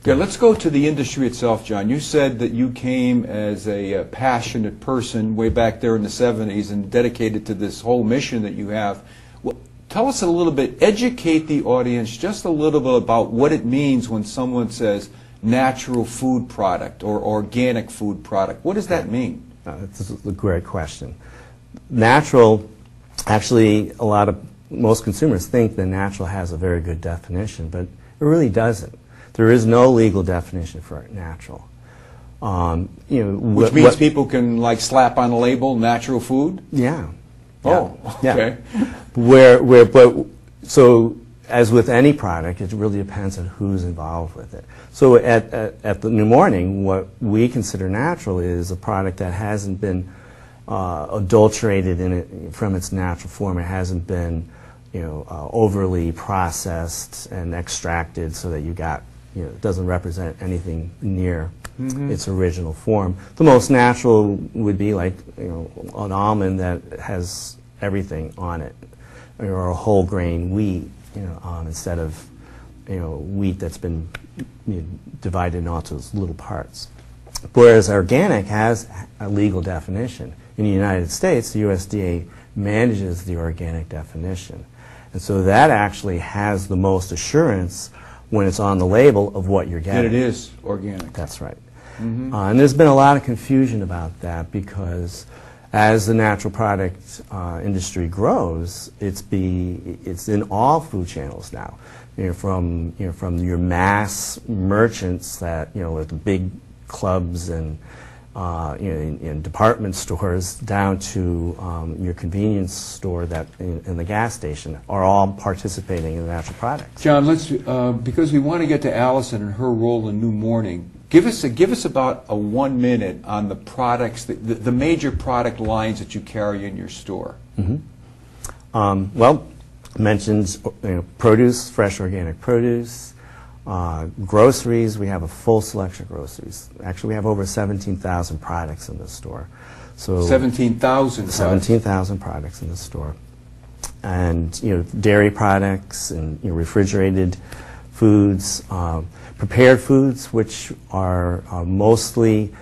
Okay, let's go to the industry itself, John. You said that you came as a passionate person way back there in the 70s and dedicated to this whole mission that you have. Well, tell us a little bit, educate the audience just a little bit about what it means when someone says natural food product or organic food product. What does that mean? That's a great question. Natural, actually, most consumers think that natural has a very good definition, but it really doesn't. There is no legal definition for natural. Which means people can like slap on a label natural food? Yeah. Oh, okay. Yeah. So as with any product, it really depends on who's involved with it. So at the New Morning, what we consider natural is a product that hasn't been adulterated from its natural form. It hasn't been, overly processed and extracted so that it doesn't represent anything near its original form. The most natural would be like, an almond that has everything on it, or a whole grain wheat, instead of, wheat that's been divided into its little parts. Whereas organic has a legal definition. In the United States, the USDA manages the organic definition. And so that actually has the most assurance when it's on the label of what you're getting. And it is organic. That's right. And there's been a lot of confusion about that because as the natural product industry grows, it's in all food channels now. From your mass merchants that with the big clubs and in department stores down to your convenience store that in the gas station are all participating in the natural products. John, let's because we want to get to Alison and her role in New Morning. Give us about a 1 minute on the products, the major product lines that you carry in your store. Well, mentioned produce, fresh organic produce. Groceries, we have a full selection of groceries. Actually, we have over 17,000 products in the store. So 17,000. 17,000 products in the store, and dairy products and refrigerated foods, prepared foods, which are mostly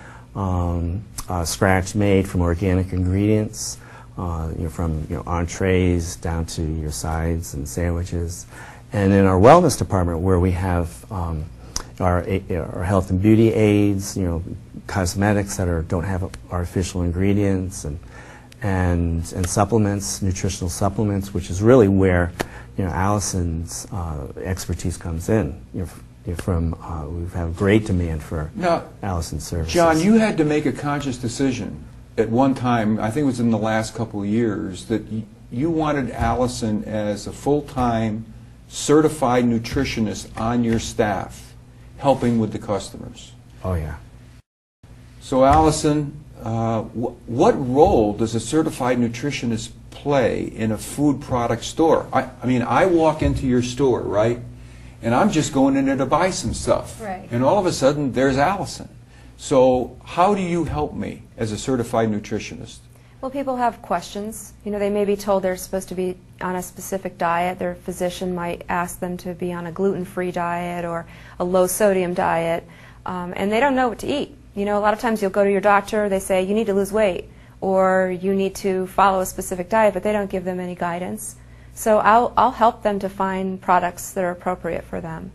scratch made from organic ingredients, from entrees down to your sides and sandwiches. And in our wellness department, where we have our health and beauty aids, cosmetics that don't have artificial ingredients, and supplements, nutritional supplements, which is really where Alison's expertise comes in. We have great demand for Alison's services. John, you had to make a conscious decision at one time, I think it was in the last couple of years, that you wanted Alison as a full-time certified nutritionist on your staff, helping with the customers. Oh, yeah. So, Alison, what role does a certified nutritionist play in a food product store? I mean, I walk into your store, right, and I'm just going in there to buy some stuff. Right. And all of a sudden, there's Alison. So, how do you help me as a certified nutritionist? Well, people have questions. They may be told they're supposed to be on a specific diet. Their physician might ask them to be on a gluten-free diet or a low-sodium diet, and they don't know what to eat. A lot of times you'll go to your doctor, they say, you need to lose weight, or you need to follow a specific diet, but they don't give them any guidance. So I'll help them to find products that are appropriate for them.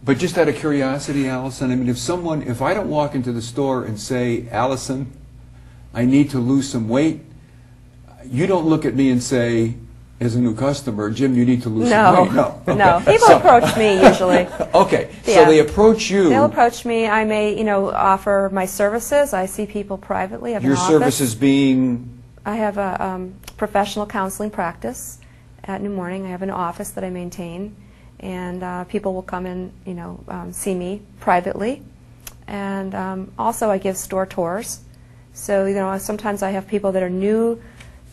But just out of curiosity, Alison, I mean, if I don't walk into the store and say, Alison, I need to lose some weight, you don't look at me and say, as a new customer, Jim, you need to lose some weight. No. Okay. No. People approach me usually. Okay. Yeah. So they approach you. They'll approach me. I may, offer my services. I see people privately. I have Your an office. services being? I have a professional counseling practice at New Morning. I have an office that I maintain, and people will come and, see me privately. And also I give store tours. So, sometimes I have people that are new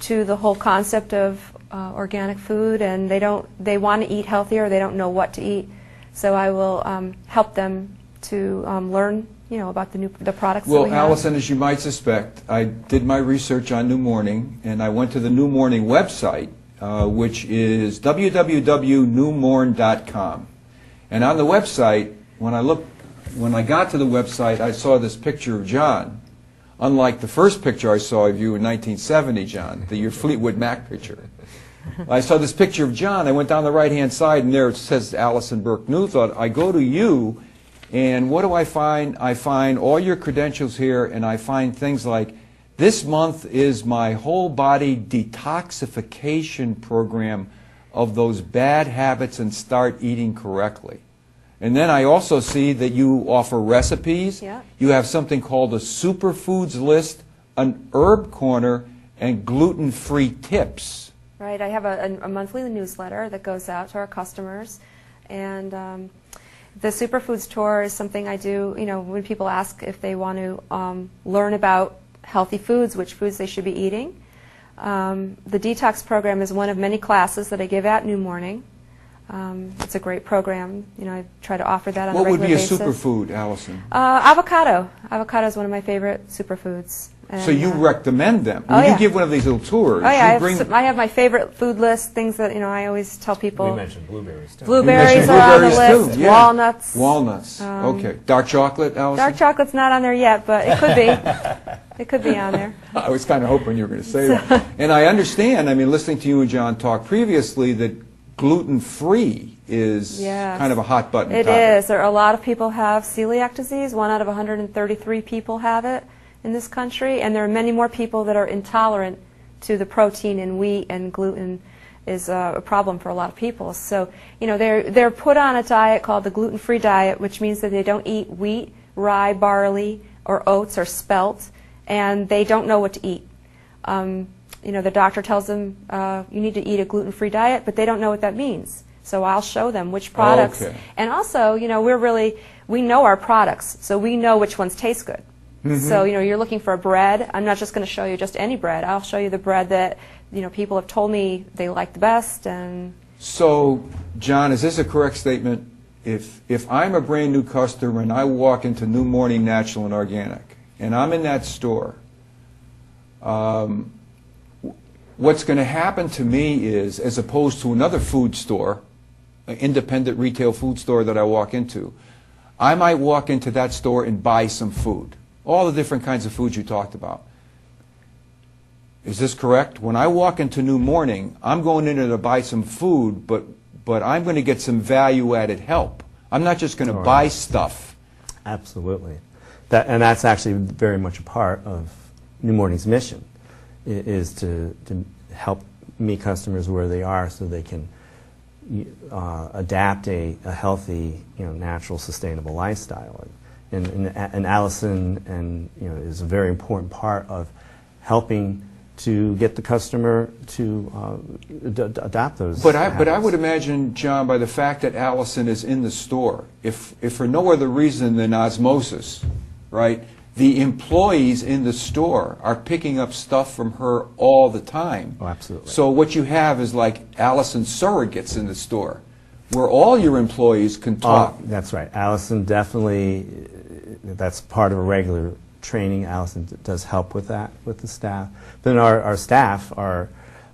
to the whole concept of organic food, and they want to eat healthier, they don't know what to eat. So I will help them to learn, about the products that we have. Well, Alison, as you might suspect, I did my research on New Morning, and I went to the New Morning website, which is www.newmorn.com. And on the website, when I look when I got to the website, I saw this picture of John. Unlike the first picture I saw of you in 1970, John, your Fleetwood Mac picture. I saw this picture of John. I went down the right-hand side, and there it says Alison Burke New Thought. I go to you, and what do I find? I find all your credentials here, and I find things like, this month is my whole body detoxification program of those bad habits and start eating correctly. And then I also see that you offer recipes. Yeah. You have something called a superfoods list, an herb corner, and gluten-free tips. Right. I have a monthly newsletter that goes out to our customers, and the Superfoods Tour is something I do. You know, when people ask if they want to learn about healthy foods, which foods they should be eating. The detox program is one of many classes that I give at New Morning. It's a great program. You know, I try to offer that on a regular basis. What would be a superfood, Alison? Avocado. Avocado is one of my favorite superfoods. And, so you recommend them? Oh, yeah. You give one of these little tours. Oh yeah, I have my favorite food list, things that, you know, I always tell people. We mentioned blueberries too. Blueberries are on the list. Too, yeah. Walnuts. Walnuts. Okay. Dark chocolate, Alison? Dark chocolate's not on there yet, but it could be. It could be on there. I was kind of hoping you were going to say that. And I understand, I mean, listening to you and John talk previously, that gluten-free is kind of a hot button topic. It is. There are a lot of people have celiac disease. 1 out of 133 people have it in this country, and there are many more people that are intolerant to the protein in wheat, and gluten is a problem for a lot of people. So, you know, they're put on a diet called the gluten-free diet, which means that they don't eat wheat, rye, barley, or oats, or spelt, and they don't know what to eat. You know, the doctor tells them you need to eat a gluten-free diet, but they don't know what that means. So I'll show them which products. Okay. And also, you know, we know our products, so we know which ones taste good. So, you know, you're looking for a bread. I'm not just going to show you just any bread. I'll show you the bread that, you know, people have told me they like the best. And so, John, is this a correct statement? If I'm a brand new customer and I walk into New Morning Natural and Organic, and I'm in that store, what's going to happen to me is, as opposed to another food store, an independent retail food store that I walk into, I might walk into that store and buy some food. All the different kinds of foods you talked about. Is this correct? When I walk into New Morning, I'm going in there to buy some food, but I'm going to get some value-added help. I'm not just going to buy stuff. Absolutely. And that's actually very much a part of New Morning's mission, is to help meet customers where they are so they can adapt a healthy, you know, natural, sustainable lifestyle. And Alison is a very important part of helping to get the customer to adopt those habits. But I would imagine, John, by the fact that Alison is in the store, if for no other reason than osmosis, right, the employees in the store are picking up stuff from her all the time. Oh, absolutely. So what you have is like Alison surrogates in the store, where all your employees can talk. That's right. Alison definitely, that's part of a regular training. Alison does help with that, with the staff. Then our staff are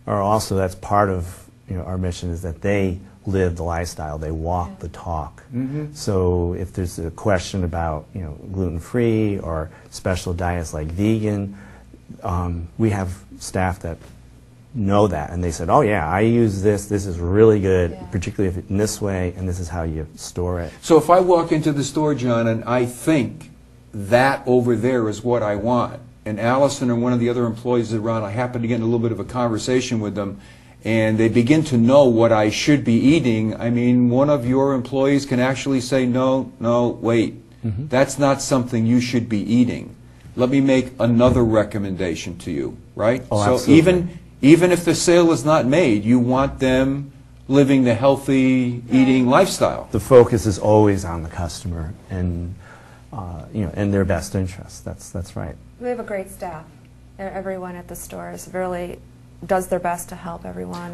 also, that's part of, you know, our mission, is that they live the lifestyle, they walk the talk. So if there's a question about, you know, gluten-free or special diets like vegan, we have staff that know that, and they said, oh yeah, I use this is really good, particularly if it's in this way, and this is how you store it. So if I walk into the store, John, and I think that over there is what I want, and Alison or one of the other employees around, I happen to get in a little bit of a conversation with them, and they begin to know what I should be eating, I mean, one of your employees can actually say, no, wait, that's not something you should be eating. Let me make another recommendation to you, right? Oh, so absolutely. even if the sale is not made, you want them living the healthy eating lifestyle. The focus is always on the customer and you know, in their best interest. That's right. we have a great staff. Everyone at the store really does their best to help everyone.